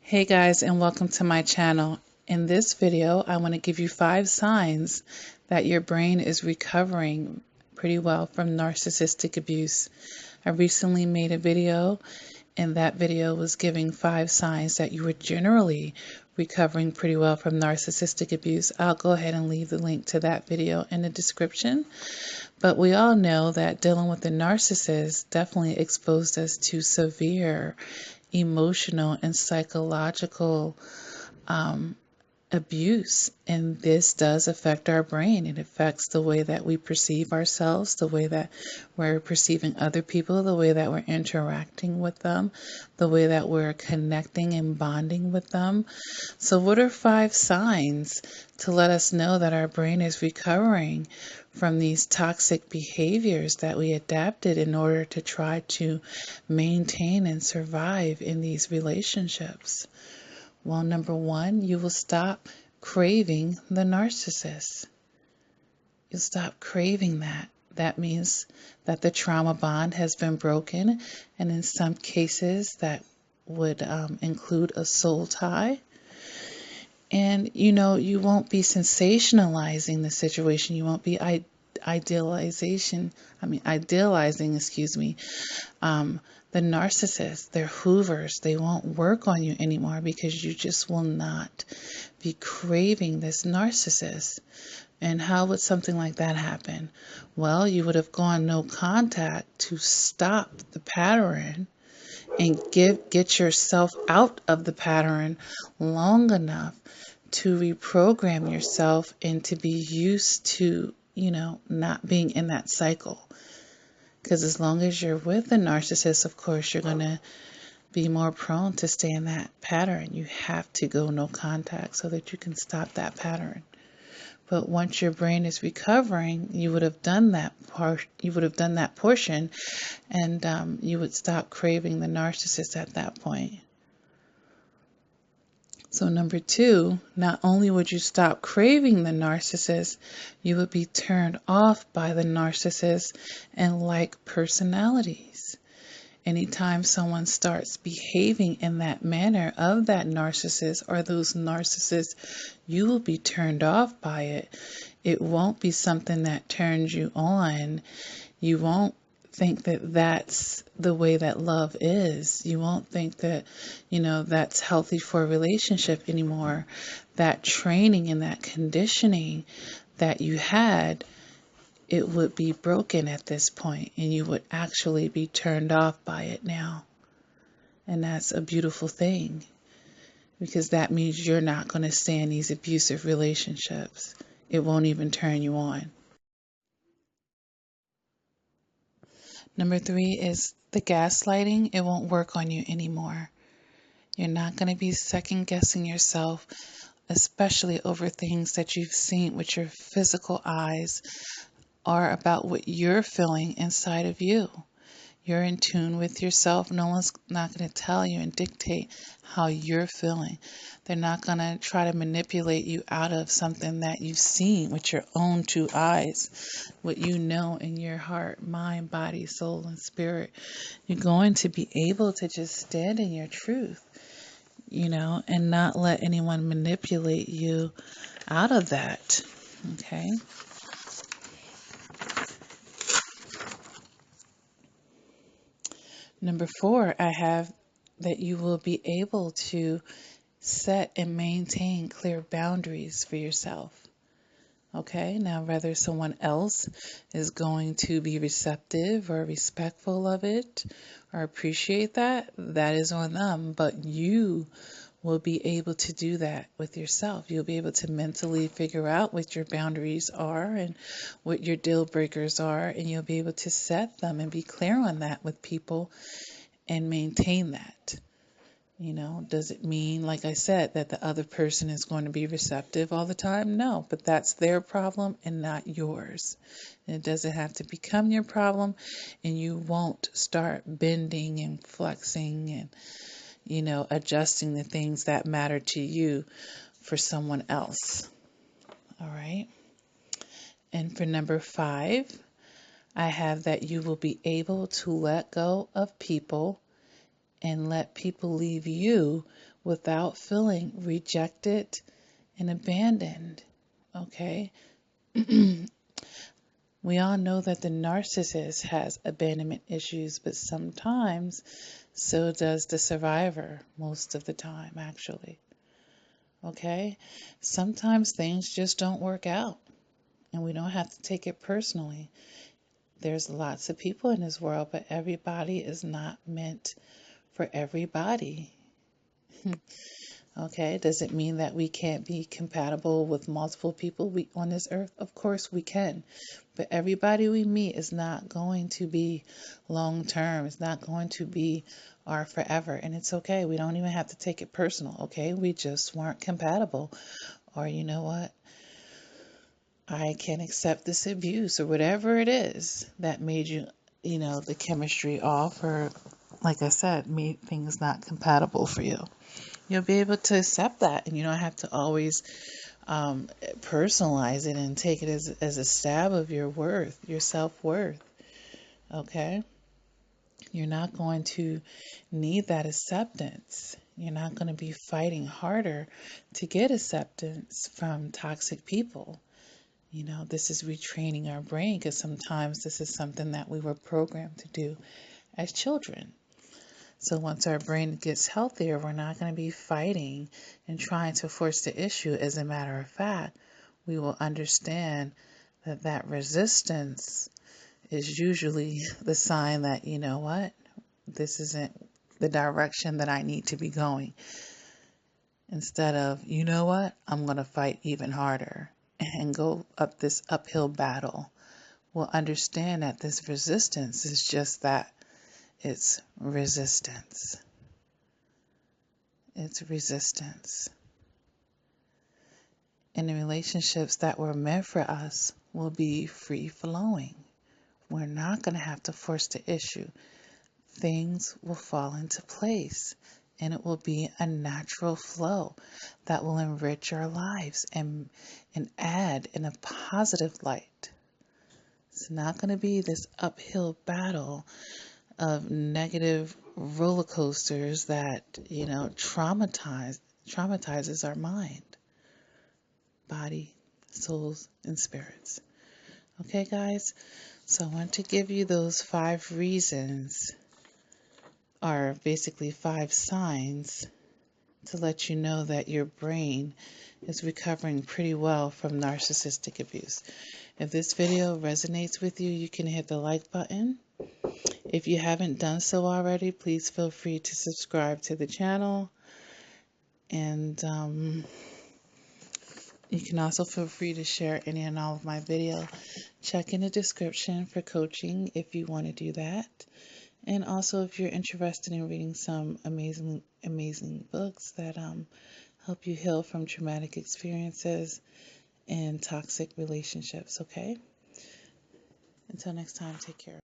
Hey guys, and welcome to my channel. In this video, I want to give you 5 signs that your brain is recovering pretty well from narcissistic abuse. I recently made a video, and that video was giving 5 signs that you were generally recovering pretty well from narcissistic abuse. I'll go ahead and leave the link to that video in the description. But we all know that dealing with the narcissist definitely exposed us to severe emotional and psychological abuse, and this does affect our brain. It affects the way that we perceive ourselves, the way that we're perceiving other people, the way that we're interacting with them, the way that we're connecting and bonding with them. So what are 5 signs to let us know that our brain is recovering from these toxic behaviors that we adapted in order to try to maintain and survive in these relationships? Well, number 1, you will stop craving the narcissist. You'll stop craving that. That means that the trauma bond has been broken, and in some cases that would include a soul tie. And you won't be sensationalizing the situation. You won't be idealizing, the narcissist. They're hoovers. They won't work on you anymore because you just will not be craving this narcissist. And how would something like that happen? Well, you would have gone no contact to stop the pattern and get yourself out of the pattern long enough to reprogram yourself and to be used to, not being in that cycle. Because as long as you're with a narcissist, of course, you're going to be more prone to stay in that pattern. You have to go no contact so that you can stop that pattern. But once your brain is recovering, you would have done that portion, and you would stop craving the narcissist at that point. So number 2, not only would you stop craving the narcissist, you would be turned off by the narcissist and like personalities. Anytime someone starts behaving in that manner of that narcissist or those narcissists, you will be turned off by it. It won't be something that turns you on. You won't think that that's the way that love is. You won't think that, that's healthy for a relationship anymore. That training and that conditioning that you had, it would be broken at this point, and you would actually be turned off by it now. And that's a beautiful thing, because that means you're not going to stay in these abusive relationships. It won't even turn you on. Number 3 is the gaslighting. It won't work on you anymore. You're not going to be second guessing yourself, especially over things that you've seen with your physical eyes or about what you're feeling inside of you. You're in tune with yourself. No one's not going to tell you and dictate how you're feeling. They're not going to try to manipulate you out of something that you've seen with your own 2 eyes, what you know in your heart, mind, body, soul, and spirit. You're going to be able to just stand in your truth, and not let anyone manipulate you out of that. Okay? Number 4, I have that you will be able to set and maintain clear boundaries for yourself. Okay, now whether someone else is going to be receptive or respectful of it or appreciate that, that is on them, but you will be able to do that with yourself. You'll be able to mentally figure out what your boundaries are and what your deal breakers are, and you'll be able to set them and be clear on that with people and maintain that. Does it mean, like I said, that the other person is going to be receptive all the time? No, but that's their problem and not yours. And it doesn't have to become your problem, and you won't start bending and flexing and adjusting the things that matter to you for someone else. All right. And for number 5, I have that you will be able to let go of people and let people leave you without feeling rejected and abandoned. Okay? We all know that the narcissist has abandonment issues, but sometimes so does the survivor, most of the time, actually. Okay? Sometimes things just don't work out, and we don't have to take it personally. There's lots of people in this world, but everybody is not meant for everybody. Okay, does it mean that we can't be compatible with multiple people on this earth? Of course we can. But everybody we meet is not going to be long term. It's not going to be our forever. And it's okay. We don't even have to take it personal, okay? We just weren't compatible. Or you know what? I can't accept this abuse, or whatever it is that made you, the chemistry off, or like I said, made things not compatible for you. You'll be able to accept that, and you don't have to always personalize it and take it as a stab of your worth, your self-worth. Okay? You're not going to need that acceptance. You're not going to be fighting harder to get acceptance from toxic people. This is retraining our brain, because sometimes this is something that we were programmed to do as children. So once our brain gets healthier, we're not going to be fighting and trying to force the issue. As a matter of fact, we will understand that resistance is usually the sign that, you know what, this isn't the direction that I need to be going. Instead of, you know what, I'm going to fight even harder and go up this uphill battle. We'll understand that this resistance is just that. It's resistance. It's resistance. And the relationships that were meant for us will be free flowing. We're not going to have to force the issue. Things will fall into place, and it will be a natural flow that will enrich our lives and add in a positive light. It's not going to be this uphill battle of negative roller coasters that, traumatizes our mind, body, souls, and spirits. Okay, guys? So I want to give you those 5 reasons, or basically 5 signs, to let you know that your brain is recovering pretty well from narcissistic abuse. If this video resonates with you, you can hit the like button. If you haven't done so already, please feel free to subscribe to the channel. And you can also feel free to share any and all of my video. Check in the description for coaching if you want to do that. And also if you're interested in reading some amazing books that help you heal from traumatic experiences and toxic relationships, okay? Until next time, take care.